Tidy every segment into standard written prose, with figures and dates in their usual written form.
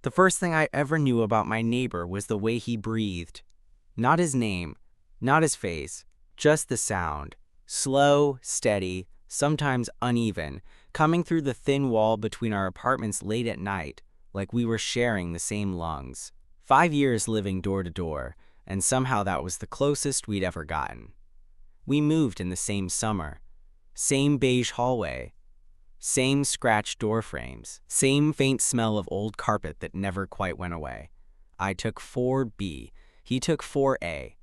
The first thing I ever knew about my neighbor was the way he breathed. Not his name, not his face, just the sound. Slow, steady, sometimes uneven, coming through the thin wall between our apartments late at night, like we were sharing the same lungs. 5 years living door to door, and somehow that was the closest we'd ever gotten. We moved in the same summer. Same beige hallway. Same scratched door frames. Same faint smell of old carpet that never quite went away. I took 4B. He took 4A.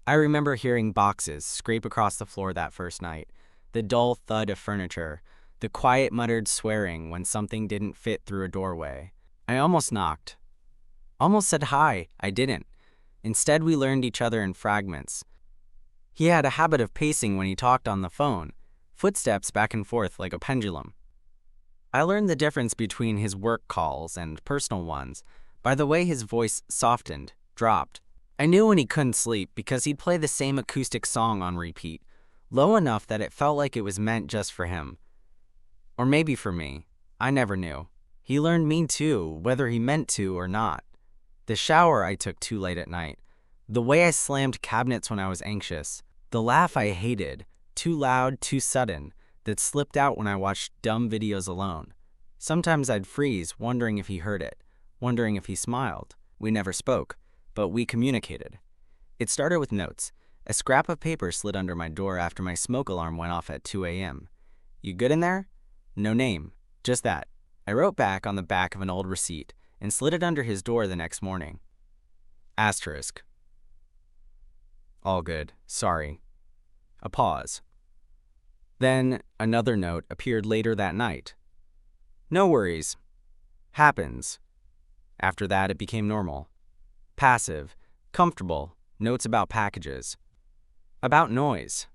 I remember hearing boxes scrape across the floor that first night, the dull thud of furniture, the quiet muttered swearing when something didn't fit through a doorway. I almost knocked. Almost said hi. I didn't. Instead, we learned each other in fragments. He had a habit of pacing when he talked on the phone, footsteps back and forth like a pendulum. I learned the difference between his work calls and personal ones by the way his voice softened, dropped. I knew when he couldn't sleep because he'd play the same acoustic song on repeat, low enough that it felt like it was meant just for him. Or maybe for me. I never knew. He learned me too, whether he meant to or not. The shower I took too late at night, the way I slammed cabinets when I was anxious, the laugh I hated, too loud, too sudden, that slipped out when I watched dumb videos alone. Sometimes I'd freeze, wondering if he heard it, wondering if he smiled. We never spoke, but we communicated. It started with notes. A scrap of paper slid under my door after my smoke alarm went off at 2 a.m. "You good in there?" No name, just that. I wrote back on the back of an old receipt and slid it under his door the next morning. Asterisk. All good. Sorry. A pause. Then another note appeared later that night. No worries. Happens. After that, it became normal. Passive, comfortable, notes about packages. About noise.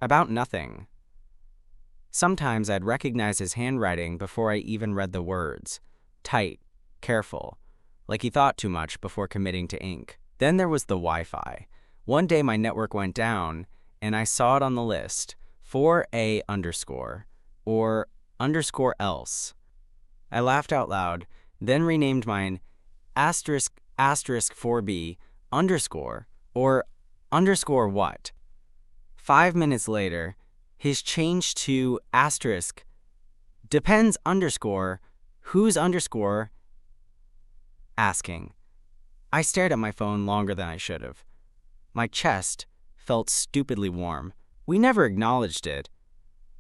About nothing. Sometimes I'd recognize his handwriting before I even read the words. Tight, careful, like he thought too much before committing to ink. Then there was the Wi-Fi. One day my network went down, and I saw it on the list, 4A underscore, or underscore else. I laughed out loud, then renamed mine asterisk 4B underscore, or underscore what? 5 minutes later, his changed to asterisk depends underscore who's underscore asking. I stared at my phone longer than I should have. My chest felt stupidly warm. We never acknowledged it,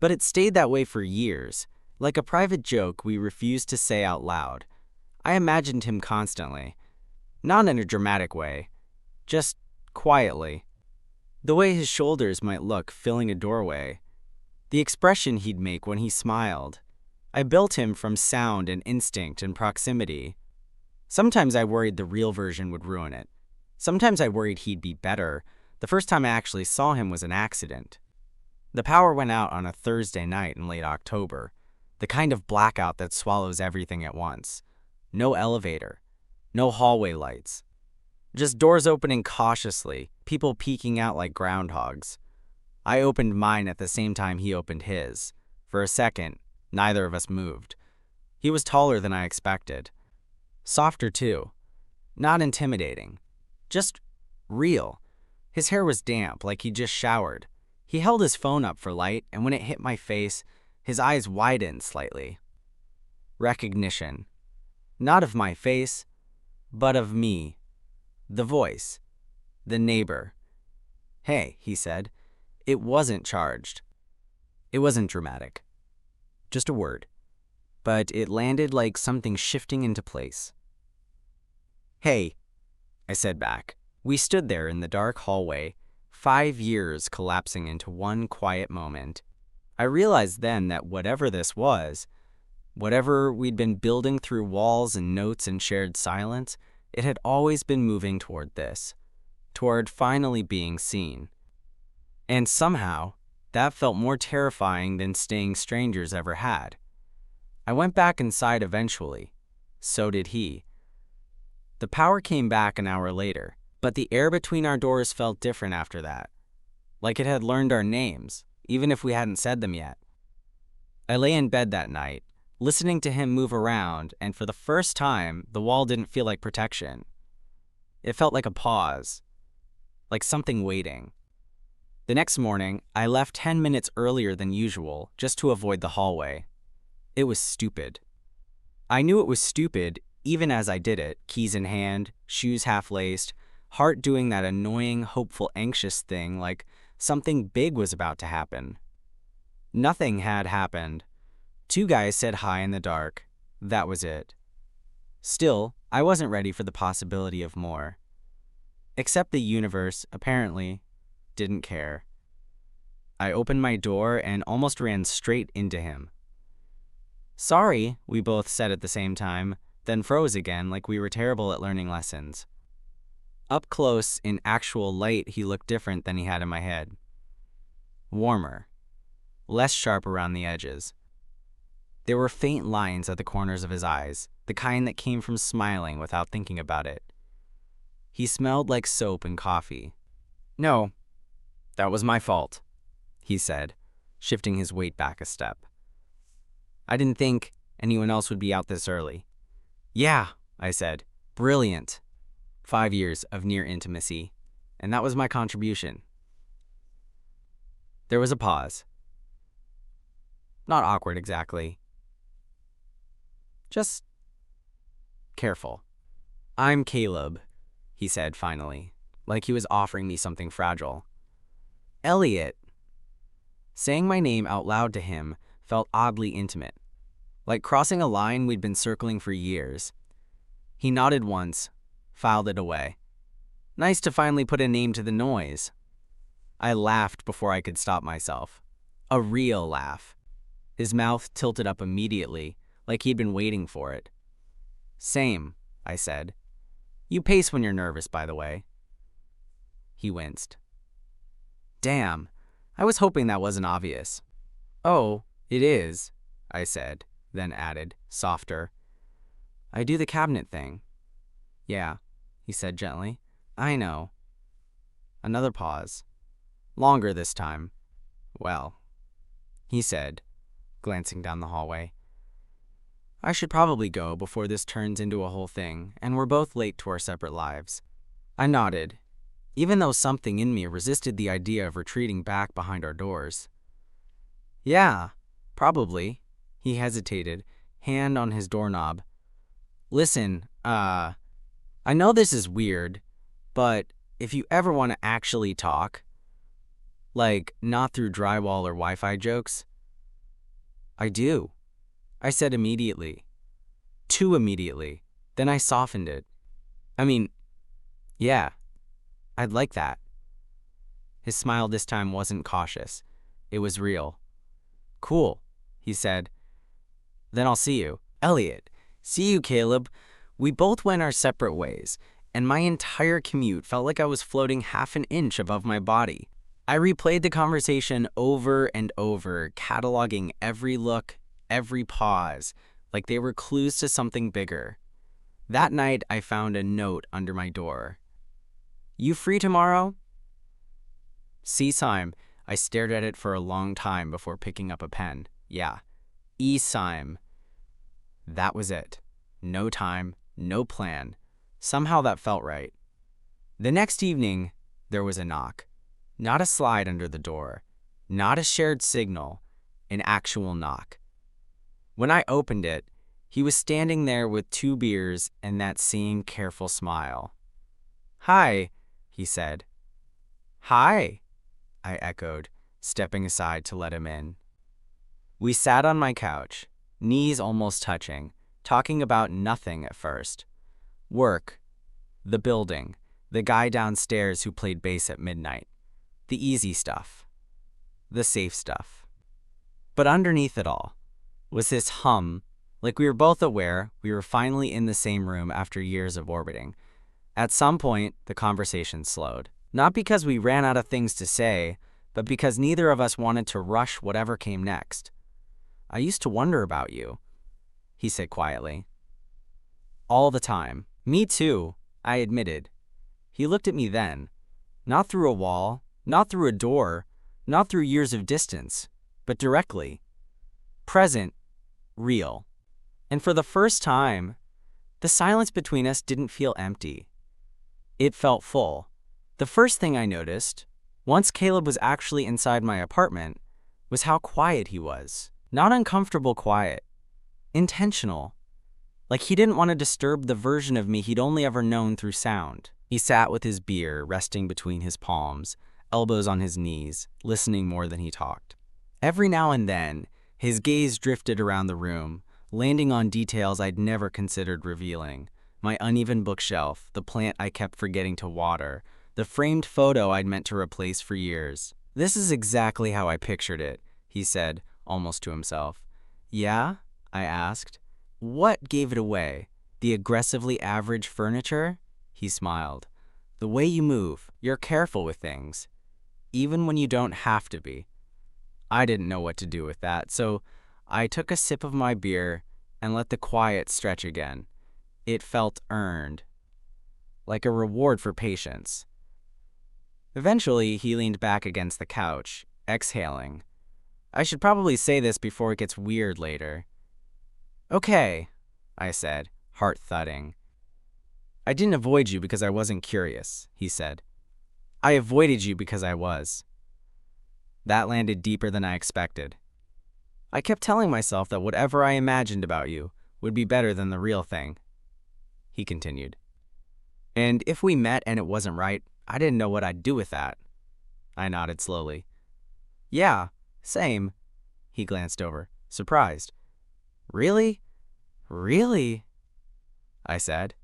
but it stayed that way for years, like a private joke we refused to say out loud. I imagined him constantly, not in a dramatic way, just quietly. The way his shoulders might look filling a doorway, the expression he'd make when he smiled. I built him from sound and instinct and proximity. Sometimes I worried the real version would ruin it. Sometimes I worried he'd be better. The first time I actually saw him was an accident. The power went out on a Thursday night in late October, the kind of blackout that swallows everything at once. No elevator, no hallway lights. Just doors opening cautiously, people peeking out like groundhogs. I opened mine at the same time he opened his. For a second, neither of us moved. He was taller than I expected. Softer too. Not intimidating. Just real. His hair was damp, like he just showered. He held his phone up for light, and when it hit my face, his eyes widened slightly. Recognition. Not of my face, but of me. The voice. The neighbor. "Hey," he said. It wasn't charged. It wasn't dramatic. Just a word. But it landed like something shifting into place. "Hey," I said back. We stood there in the dark hallway, 5 years collapsing into one quiet moment. I realized then that whatever this was, whatever we'd been building through walls and notes and shared silence, it had always been moving toward this, toward finally being seen. And somehow, that felt more terrifying than staying strangers ever had. I went back inside eventually. So did he. The power came back an hour later, but the air between our doors felt different after that, like it had learned our names, even if we hadn't said them yet. I lay in bed that night, listening to him move around, and for the first time, the wall didn't feel like protection. It felt like a pause, like something waiting. The next morning, I left 10 minutes earlier than usual just to avoid the hallway. It was stupid. I knew it was stupid even as I did it, keys in hand, shoes half-laced, heart doing that annoying, hopeful, anxious thing like something big was about to happen. Nothing had happened. 2 guys said hi in the dark. That was it. Still, I wasn't ready for the possibility of more. Except the universe, apparently, didn't care. I opened my door and almost ran straight into him. Sorry, we both said at the same time, then froze again like we were terrible at learning lessons. Up close, in actual light, he looked different than he had in my head. Warmer. Less sharp around the edges. There were faint lines at the corners of his eyes, the kind that came from smiling without thinking about it. He smelled like soap and coffee. No, that was my fault, he said, shifting his weight back a step. I didn't think anyone else would be out this early. Yeah, I said. Brilliant. 5 years of near intimacy, and that was my contribution. There was a pause. Not awkward exactly. Just careful. I'm Caleb, he said finally, like he was offering me something fragile. Elliot. Saying my name out loud to him felt oddly intimate, like crossing a line we'd been circling for years. He nodded once, filed it away. Nice to finally put a name to the noise. I laughed before I could stop myself. A real laugh. His mouth tilted up immediately, like he'd been waiting for it. Same, I said. You pace when you're nervous, by the way. He winced. Damn, I was hoping that wasn't obvious. Oh, it is, I said, then added, softer. I do the cabinet thing. Yeah, he said gently. I know. Another pause. Longer this time. Well, he said, glancing down the hallway. I should probably go before this turns into a whole thing, and we're both late to our separate lives. I nodded, even though something in me resisted the idea of retreating back behind our doors. Yeah, probably. He hesitated, hand on his doorknob. Listen, I know this is weird, but if you ever want to actually talk, like not through drywall or Wi-Fi jokes, I do, I said immediately. Too immediately. Then I softened it. I mean, yeah, I'd like that. His smile this time wasn't cautious. It was real. Cool, he said. Then I'll see you. Elliot. See you, Caleb. We both went our separate ways, and my entire commute felt like I was floating half an inch above my body. I replayed the conversation over and over, cataloging every look, every pause, like they were clues to something bigger. That night, I found a note under my door. You free tomorrow? C-Sime. I stared at it for a long time before picking up a pen. Yeah, E-Sime. That was it. No time, no plan. Somehow that felt right. The next evening, there was a knock. Not a slide under the door. Not a shared signal. An actual knock. When I opened it, he was standing there with 2 beers and that same careful smile. Hi, he said. Hi, I echoed, stepping aside to let him in. We sat on my couch, knees almost touching, talking about nothing at first. Work, the building, the guy downstairs who played bass at midnight. The easy stuff. The safe stuff. But underneath it all was this hum, like we were both aware we were finally in the same room after years of orbiting. At some point, the conversation slowed. Not because we ran out of things to say, but because neither of us wanted to rush whatever came next. I used to wonder about you, he said quietly. All the time. Me too, I admitted. He looked at me then. Not through a wall, not through a door, not through years of distance, but directly. Present, real. And for the first time, the silence between us didn't feel empty. It felt full. The first thing I noticed, once Caleb was actually inside my apartment, was how quiet he was. Not uncomfortable quiet, intentional. Like he didn't want to disturb the version of me he'd only ever known through sound. He sat with his beer resting between his palms, elbows on his knees, listening more than he talked. Every now and then, his gaze drifted around the room, landing on details I'd never considered revealing. My uneven bookshelf, the plant I kept forgetting to water, the framed photo I'd meant to replace for years. "This is exactly how I pictured it," he said, almost to himself. "Yeah?" I asked. "What gave it away? The aggressively average furniture?" He smiled. "The way you move. You're careful with things, even when you don't have to be." I didn't know what to do with that, so I took a sip of my beer and let the quiet stretch again. It felt earned, like a reward for patience. Eventually, he leaned back against the couch, exhaling. I should probably say this before it gets weird later. "Okay," I said, heart thudding. "I didn't avoid you because I wasn't curious," he said. "I avoided you because I was." That landed deeper than I expected. I kept telling myself that whatever I imagined about you would be better than the real thing. He continued. "And if we met and it wasn't right, I didn't know what I'd do with that." I nodded slowly. "Yeah, same." He glanced over, surprised. "Really? Really?" I said.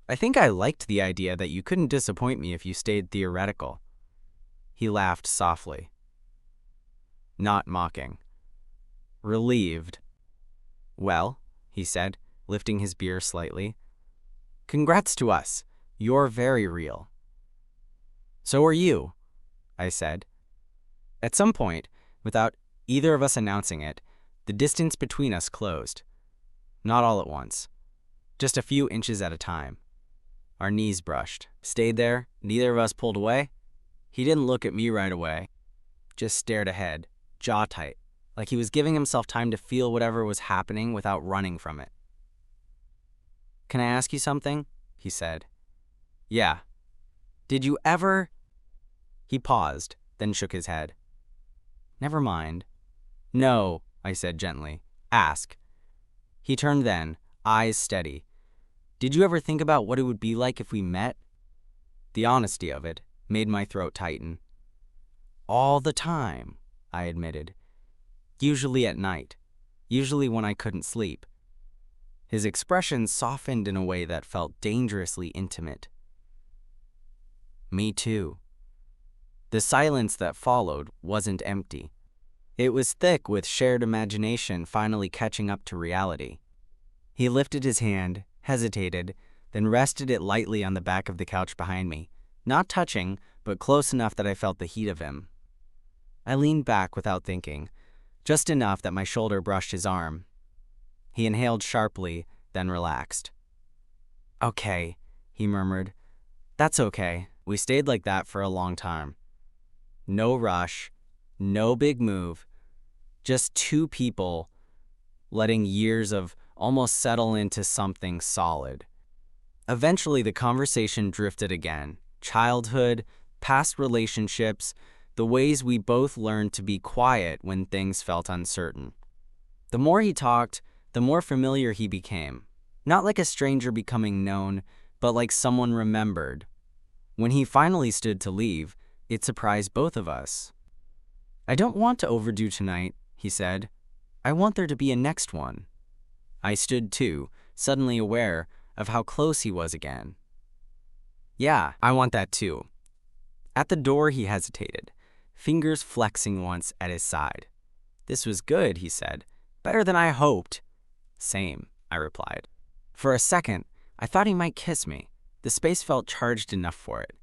"I think I liked the idea that you couldn't disappoint me if you stayed theoretical." He laughed softly. Not mocking. Relieved. "Well," he said, lifting his beer slightly, "congrats to us. You're very real." "So are you," I said. At some point, without either of us announcing it, the distance between us closed. Not all at once, just a few inches at a time. Our knees brushed, stayed there, neither of us pulled away. He didn't look at me right away, just stared ahead, jaw tight, like he was giving himself time to feel whatever was happening without running from it. "Can I ask you something?" he said. "Yeah." "Did you ever—" He paused, then shook his head. "Never mind." "No," I said gently. "Ask." He turned then, eyes steady. "Did you ever think about what it would be like if we met?" The honesty of it made my throat tighten. "All the time," I admitted. "Usually at night. Usually when I couldn't sleep." His expression softened in a way that felt dangerously intimate. "Me too." The silence that followed wasn't empty. It was thick with shared imagination finally catching up to reality. He lifted his hand, hesitated, then rested it lightly on the back of the couch behind me, not touching, but close enough that I felt the heat of him. I leaned back without thinking, just enough that my shoulder brushed his arm. He inhaled sharply, then relaxed. "Okay," he murmured. "That's okay." We stayed like that for a long time. No rush, no big move, just two people letting years of almost settle into something solid. Eventually, the conversation drifted again. Childhood, past relationships, the ways we both learned to be quiet when things felt uncertain. The more he talked, the more familiar he became. Not like a stranger becoming known, but like someone remembered. When he finally stood to leave, it surprised both of us. "I don't want to overdo tonight," he said. "I want there to be a next one." I stood too, suddenly aware of how close he was again. "Yeah, I want that too." At the door he hesitated, fingers flexing once at his side. "This was good," he said. "Better than I hoped." "Same," I replied. For a second, I thought he might kiss me. The space felt charged enough for it.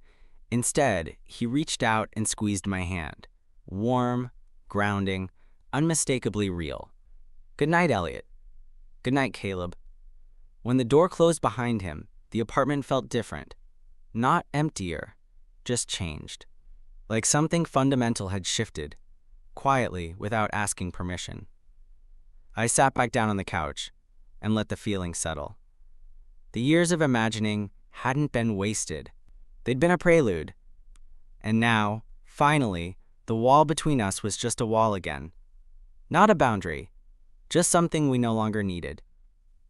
Instead, he reached out and squeezed my hand. Warm, grounding, unmistakably real. "Good night, Elliot." "Good night, Caleb." When the door closed behind him, the apartment felt different. Not emptier, just changed. Like something fundamental had shifted, quietly, without asking permission. I sat back down on the couch. and let the feeling settle. The years of imagining hadn't been wasted. They'd been a prelude. And now, finally, the wall between us was just a wall again. Not a boundary, just something we no longer needed.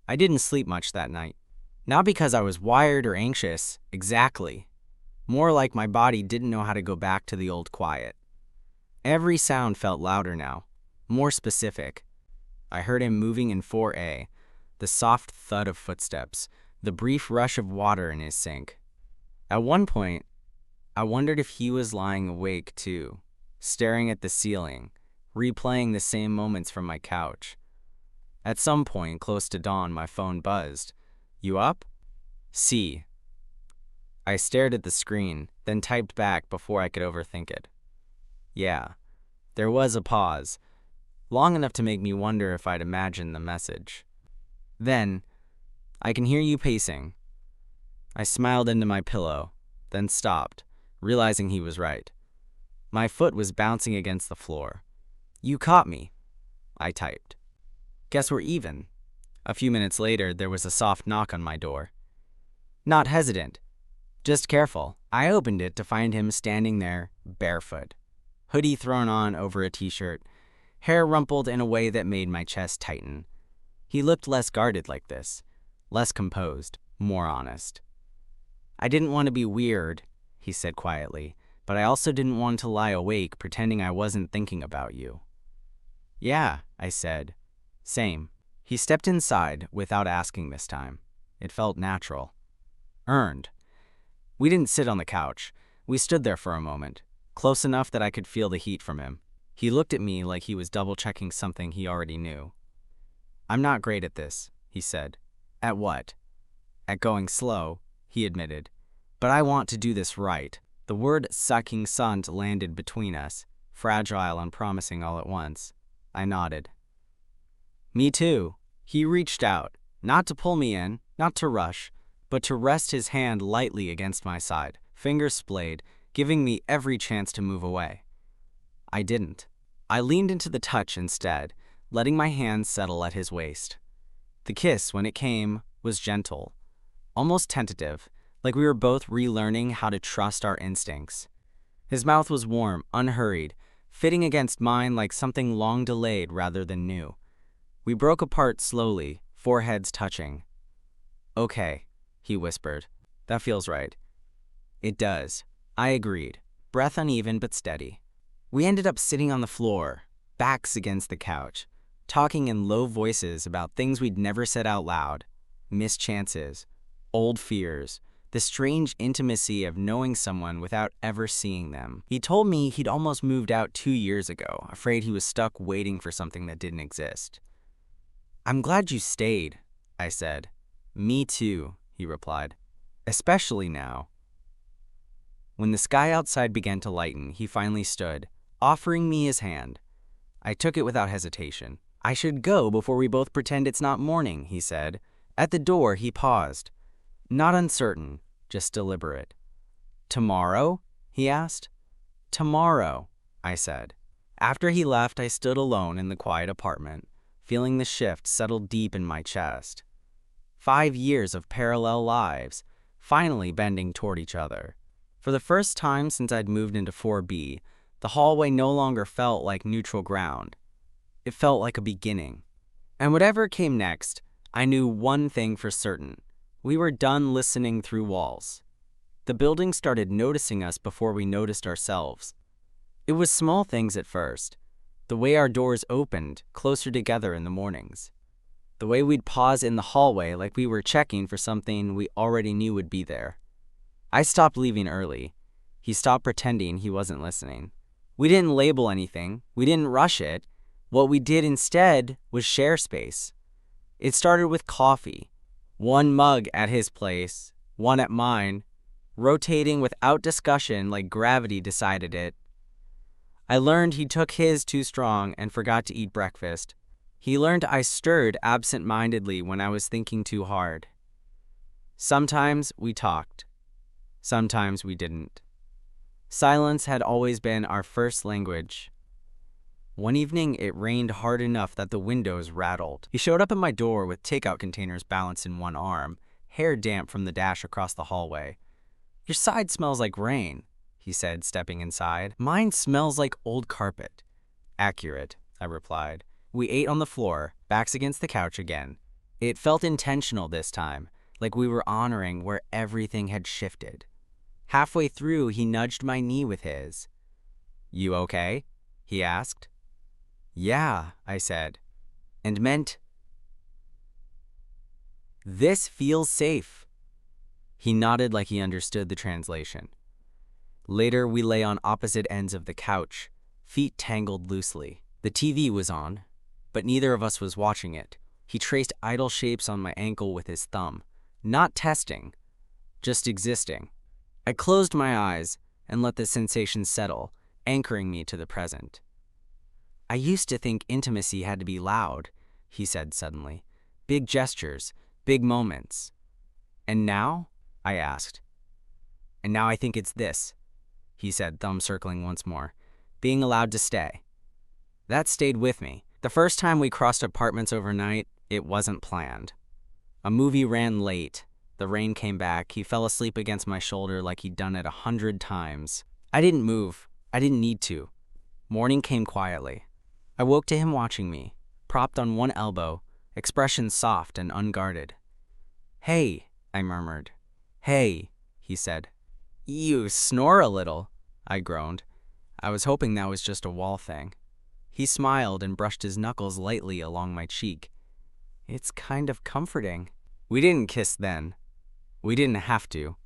I didn't sleep much that night. Not because I was wired or anxious, exactly. More like my body didn't know how to go back to the old quiet. Every sound felt louder now, more specific. I heard him moving in 4A, the soft thud of footsteps, the brief rush of water in his sink. At one point, I wondered if he was lying awake too, staring at the ceiling, replaying the same moments from my couch. At some point, close to dawn, my phone buzzed. "You up?" "See." I stared at the screen, then typed back before I could overthink it. Yeah. There was a pause, long enough to make me wonder if I'd imagined the message. Then, "I can hear you pacing." I smiled into my pillow, then stopped, realizing he was right. My foot was bouncing against the floor. "You caught me," I typed. "Guess we're even." A few minutes later, there was a soft knock on my door. Not hesitant, just careful. I opened it to find him standing there, barefoot, hoodie thrown on over a t-shirt, hair rumpled in a way that made my chest tighten. He looked less guarded like this, less composed, more honest. "I didn't want to be weird," he said quietly, "but I also didn't want to lie awake pretending I wasn't thinking about you." "Yeah," I said. "Same." He stepped inside without asking this time. It felt natural. Earned. We didn't sit on the couch. We stood there for a moment, close enough that I could feel the heat from him. He looked at me like he was double-checking something he already knew. "I'm not great at this," he said. "At what?" "At going slow," he admitted. "But I want to do this right." The word "saking sant" landed between us, fragile and promising all at once. I nodded. "Me too." He reached out, not to pull me in, not to rush, but to rest his hand lightly against my side, fingers splayed, giving me every chance to move away. I didn't. I leaned into the touch instead, letting my hands settle at his waist. The kiss, when it came, was gentle, almost tentative, like we were both relearning how to trust our instincts. His mouth was warm, unhurried, fitting against mine like something long delayed rather than new. We broke apart slowly, foreheads touching. "Okay," he whispered. "That feels right." "It does." I agreed, breath uneven but steady. We ended up sitting on the floor, backs against the couch, talking in low voices about things we'd never said out loud, missed chances, old fears, the strange intimacy of knowing someone without ever seeing them. He told me he'd almost moved out 2 years ago, afraid he was stuck waiting for something that didn't exist. "I'm glad you stayed," I said. "Me too," he replied. "Especially now." When the sky outside began to lighten, he finally stood, offering me his hand. I took it without hesitation. "I should go before we both pretend it's not morning," he said. At the door, he paused. Not uncertain, just deliberate. "Tomorrow?" he asked. "Tomorrow," I said. After he left, I stood alone in the quiet apartment, feeling the shift settle deep in my chest. 5 years of parallel lives, finally bending toward each other. For the first time since I'd moved into 4B, the hallway no longer felt like neutral ground. It felt like a beginning. And whatever came next, I knew one thing for certain. We were done listening through walls. The building started noticing us before we noticed ourselves. It was small things at first. The way our doors opened closer together in the mornings. The way we'd pause in the hallway like we were checking for something we already knew would be there. I stopped leaving early. He stopped pretending he wasn't listening. We didn't label anything. We didn't rush it. What we did instead was share space. It started with coffee. One mug at his place, one at mine, rotating without discussion like gravity decided it. I learned he took his too strong and forgot to eat breakfast. He learned I stirred absent-mindedly when I was thinking too hard. Sometimes we talked. Sometimes we didn't. Silence had always been our first language. One evening, it rained hard enough that the windows rattled. He showed up at my door with takeout containers balanced in one arm, hair damp from the dash across the hallway. "Your side smells like rain," he said, stepping inside. "Mine smells like old carpet." "Accurate," I replied. We ate on the floor, backs against the couch again. It felt intentional this time, like we were honoring where everything had shifted. Halfway through, he nudged my knee with his. "You okay?" he asked. "Yeah," I said, and meant, "This feels safe." He nodded like he understood the translation. Later, we lay on opposite ends of the couch, feet tangled loosely. The TV was on, but neither of us was watching it. He traced idle shapes on my ankle with his thumb, not testing, just existing. I closed my eyes and let the sensation settle, anchoring me to the present. "I used to think intimacy had to be loud," he said suddenly. "Big gestures, big moments." "And now?" I asked. "And now I think it's this," he said, thumb circling once more. "Being allowed to stay." That stayed with me. The first time we crossed apartments overnight, it wasn't planned. A movie ran late. The rain came back. He fell asleep against my shoulder like he'd done it 100 times. I didn't move. I didn't need to. Morning came quietly. I woke to him watching me, propped on one elbow, expression soft and unguarded. "Hey," I murmured. "Hey," he said. "You snore a little," I groaned. I was hoping that was just a wall thing. He smiled and brushed his knuckles lightly along my cheek. "It's kind of comforting." We didn't kiss then. We didn't have to.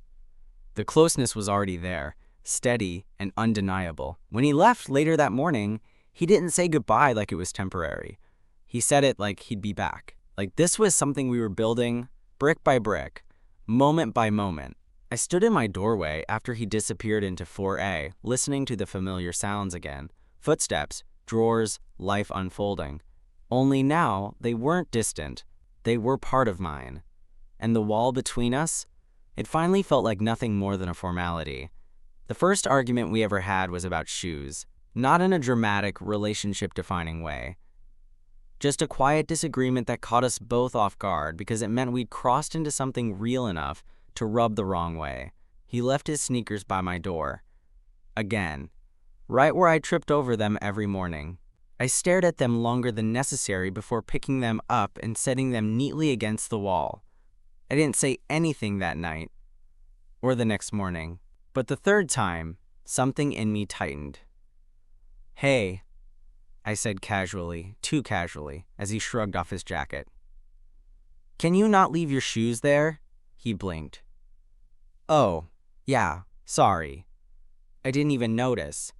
The closeness was already there, steady and undeniable. When he left later that morning, he didn't say goodbye like it was temporary. He said it like he'd be back. Like this was something we were building, brick by brick, moment by moment. I stood in my doorway after he disappeared into 4A, listening to the familiar sounds again. Footsteps, drawers, life unfolding. Only now, they weren't distant. They were part of mine. And the wall between us? It finally felt like nothing more than a formality. The first argument we ever had was about shoes. Not in a dramatic, relationship-defining way. Just a quiet disagreement that caught us both off guard because it meant we'd crossed into something real enough to rub the wrong way. He left his sneakers by my door. Again. Right where I tripped over them every morning. I stared at them longer than necessary before picking them up and setting them neatly against the wall. I didn't say anything that night, or the next morning. But the third time, something in me tightened. "Hey," I said casually, too casually, as he shrugged off his jacket. "Can you not leave your shoes there?" He blinked. "Oh, yeah, sorry. I didn't even notice."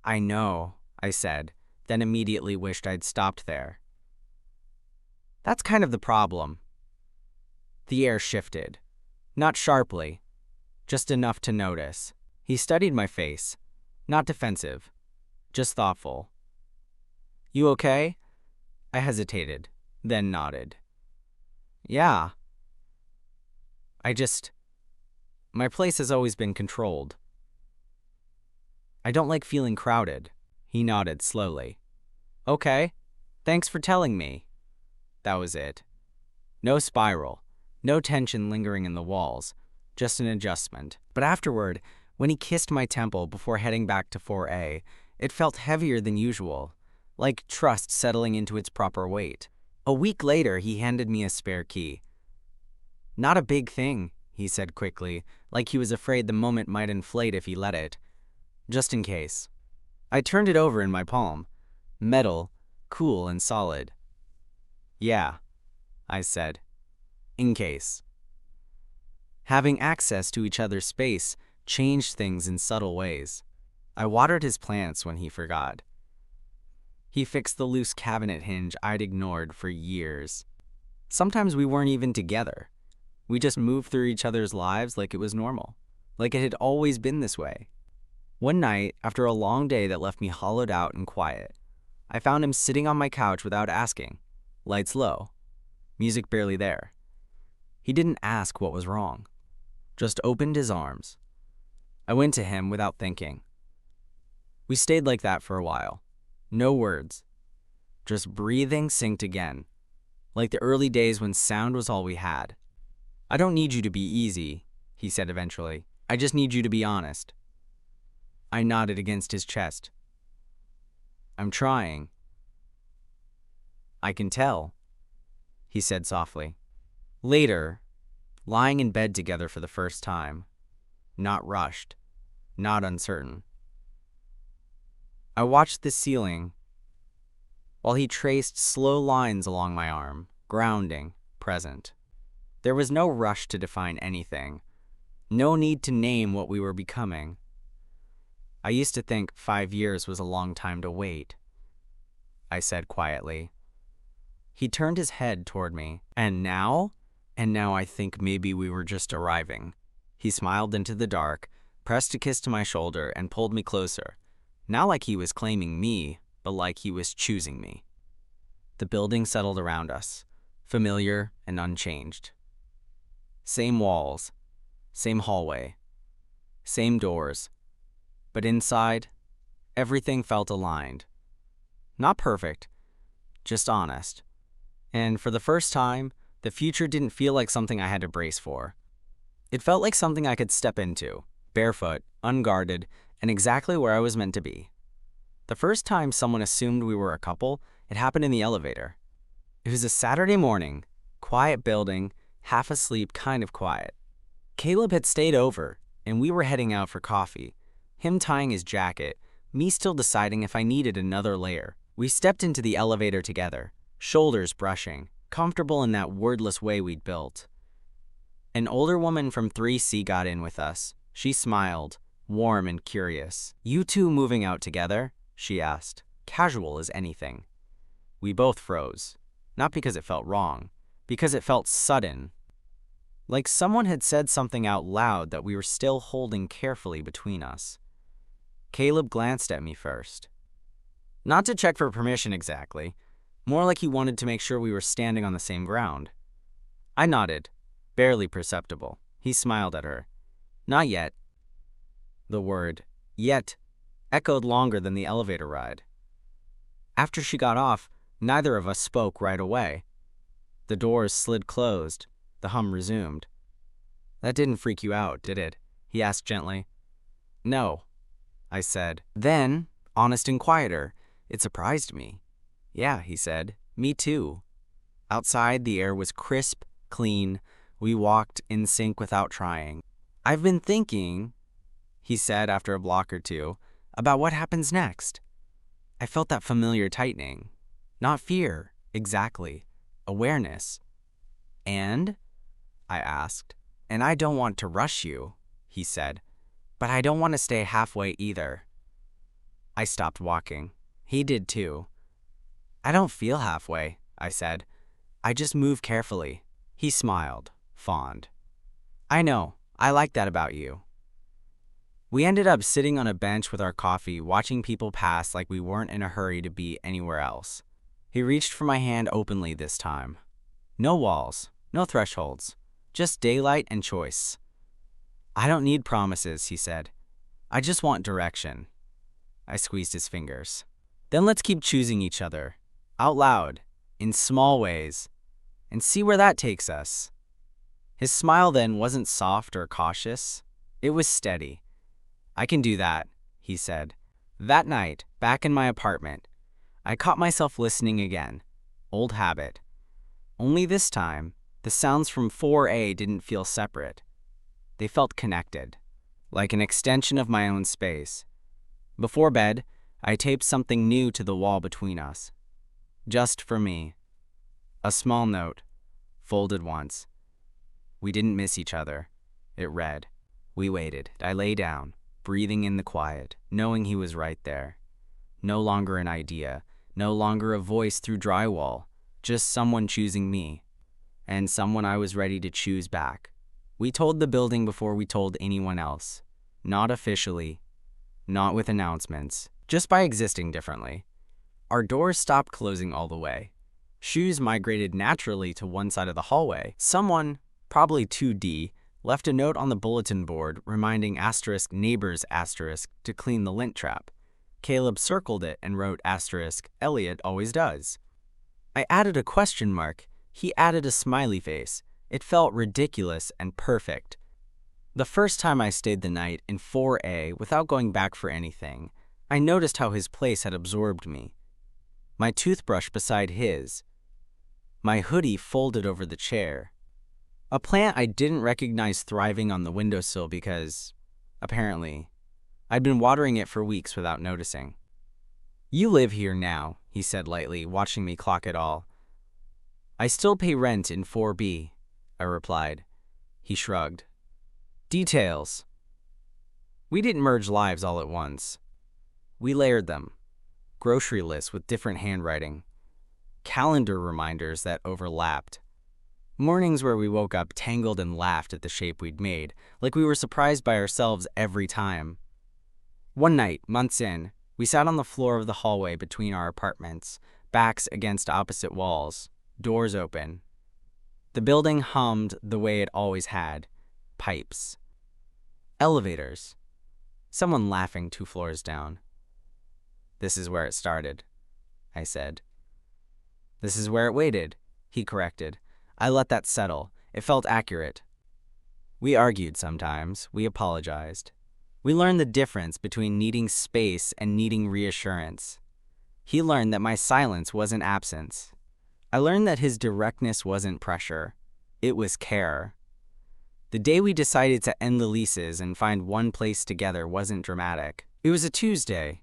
"I know," I said, then immediately wished I'd stopped there. That's kind of the problem. The air shifted. Not sharply, just enough to notice. He studied my face, not defensive, just thoughtful. "You okay?" I hesitated, then nodded. "Yeah. My place has always been controlled. I don't like feeling crowded." He nodded slowly. "Okay, thanks for telling me." That was it. No spiral, no tension lingering in the walls, just an adjustment. But afterward, when he kissed my temple before heading back to 4A, it felt heavier than usual, like trust settling into its proper weight. A week later, he handed me a spare key. "Not a big thing," he said quickly, like he was afraid the moment might inflate if he let it. "Just in case." I turned it over in my palm. Metal, cool and solid. "Yeah," I said. "In case." Having access to each other's space changed things in subtle ways. I watered his plants when he forgot. He fixed the loose cabinet hinge I'd ignored for years. Sometimes we weren't even together. We just moved through each other's lives like it was normal, like it had always been this way. One night, after a long day that left me hollowed out and quiet, I found him sitting on my couch without asking, lights low, music barely there. He didn't ask what was wrong, just opened his arms. I went to him without thinking. We stayed like that for a while, No words. Just breathing synced again, like the early days when sound was all we had. "I don't need you to be easy," he said eventually. "I just need you to be honest." I nodded against his chest. "I'm trying." "I can tell," he said softly. Later, lying in bed together for the first time, not rushed, not uncertain, I watched the ceiling while he traced slow lines along my arm, grounding, present. There was no rush to define anything, no need to name what we were becoming. "I used to think 5 years was a long time to wait," I said quietly. He turned his head toward me. "And now? And now I think maybe we were just arriving." He smiled into the dark, pressed a kiss to my shoulder, and pulled me closer. Not like he was claiming me, but like he was choosing me. The building settled around us, familiar and unchanged. Same walls, same hallway, same doors. But inside, everything felt aligned. Not perfect, just honest. And for the first time, the future didn't feel like something I had to brace for. It felt like something I could step into, barefoot, unguarded, and exactly where I was meant to be. The first time someone assumed we were a couple, it happened in the elevator. It was a Saturday morning, quiet building, half asleep, kind of quiet. Caleb had stayed over, and we were heading out for coffee, him tying his jacket, me still deciding if I needed another layer. We stepped into the elevator together, shoulders brushing, comfortable in that wordless way we'd built. An older woman from 3C got in with us. She smiled, warm and curious. "You two moving out together?" she asked, casual as anything. We both froze, not because it felt wrong, because it felt sudden. Like someone had said something out loud that we were still holding carefully between us. Caleb glanced at me first. Not to check for permission exactly, more like he wanted to make sure we were standing on the same ground. I nodded, barely perceptible. He smiled at her. "Not yet." The word, "yet," echoed longer than the elevator ride. After she got off, neither of us spoke right away. The doors slid closed. The hum resumed. "That didn't freak you out, did it?" he asked gently. "No," I said. Then, honest and quieter, "It surprised me." "Yeah," he said. "Me too." Outside, the air was crisp, clean. We walked in sync without trying. "I've been thinking," he said after a block or two, "about what happens next." I felt that familiar tightening. Not fear, exactly. Awareness. "And?" I asked. "And I don't want to rush you," he said, "but I don't want to stay halfway either." I stopped walking. He did too. "I don't feel halfway," I said. "I just move carefully." He smiled, fond. "I know. I like that about you." We ended up sitting on a bench with our coffee, watching people pass like we weren't in a hurry to be anywhere else. He reached for my hand openly this time. No walls, no thresholds, just daylight and choice. "I don't need promises," he said. "I just want direction." I squeezed his fingers. "Then let's keep choosing each other, out loud, in small ways, and see where that takes us." His smile then wasn't soft or cautious. It was steady. "I can do that," he said. That night, back in my apartment, I caught myself listening again. Old habit. Only this time, the sounds from 4A didn't feel separate. They felt connected, like an extension of my own space. Before bed, I taped something new to the wall between us. Just for me. A small note, folded once. "We didn't miss each other," it read. We waited. I lay down, breathing in the quiet, knowing he was right there. No longer an idea, no longer a voice through drywall, just someone choosing me, and someone I was ready to choose back. We told the building before we told anyone else. Not officially, not with announcements, just by existing differently. Our doors stopped closing all the way. Shoes migrated naturally to one side of the hallway. Someone, probably 2D, left a note on the bulletin board reminding **neighbors** to clean the lint trap. Caleb circled it and wrote asterisk, Elliot always does. I added a question mark. He added a smiley face. It felt ridiculous and perfect. The first time I stayed the night in 4A without going back for anything, I noticed how his place had absorbed me. My toothbrush beside his. My hoodie folded over the chair. A plant I didn't recognize thriving on the windowsill because, apparently, I'd been watering it for weeks without noticing. You live here now, he said lightly, watching me clock it all. I still pay rent in 4B, I replied. He shrugged. Details. We didn't merge lives all at once. We layered them. Grocery lists with different handwriting. Calendar reminders that overlapped. Mornings where we woke up tangled and laughed at the shape we'd made, like we were surprised by ourselves every time. One night, months in, we sat on the floor of the hallway between our apartments, backs against opposite walls, doors open. The building hummed the way it always had. Pipes. Elevators. Someone laughing 2 floors down. This is where it started, I said. This is where it waited, he corrected. I let that settle. It felt accurate. We argued sometimes. We apologized. We learned the difference between needing space and needing reassurance. He learned that my silence wasn't absence. I learned that his directness wasn't pressure. It was care. The day we decided to end the leases and find one place together wasn't dramatic. It was a Tuesday.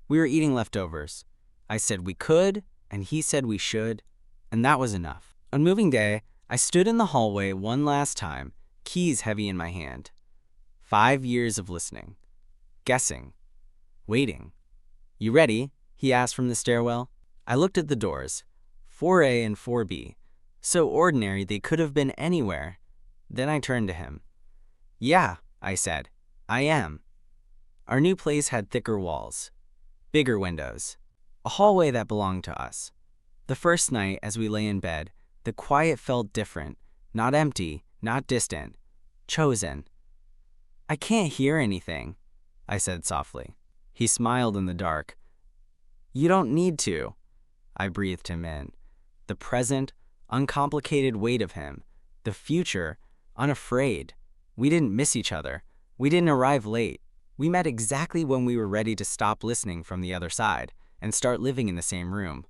We were eating leftovers. I said we could, and he said we should, and that was enough. On moving day, I stood in the hallway one last time, keys heavy in my hand. 5 years of listening, guessing, waiting. You ready? He asked from the stairwell. I looked at the doors, 4A and 4B, so ordinary they could have been anywhere. Then I turned to him. Yeah, I said, I am. Our new place had thicker walls, bigger windows, a hallway that belonged to us. The first night, as we lay in bed, the quiet felt different, not empty, not distant, chosen. I can't hear anything, I said softly. He smiled in the dark. You don't need to, I breathed him in. The present, uncomplicated weight of him. The future, unafraid. We didn't miss each other. We didn't arrive late. We met exactly when we were ready to stop listening from the other side and start living in the same room.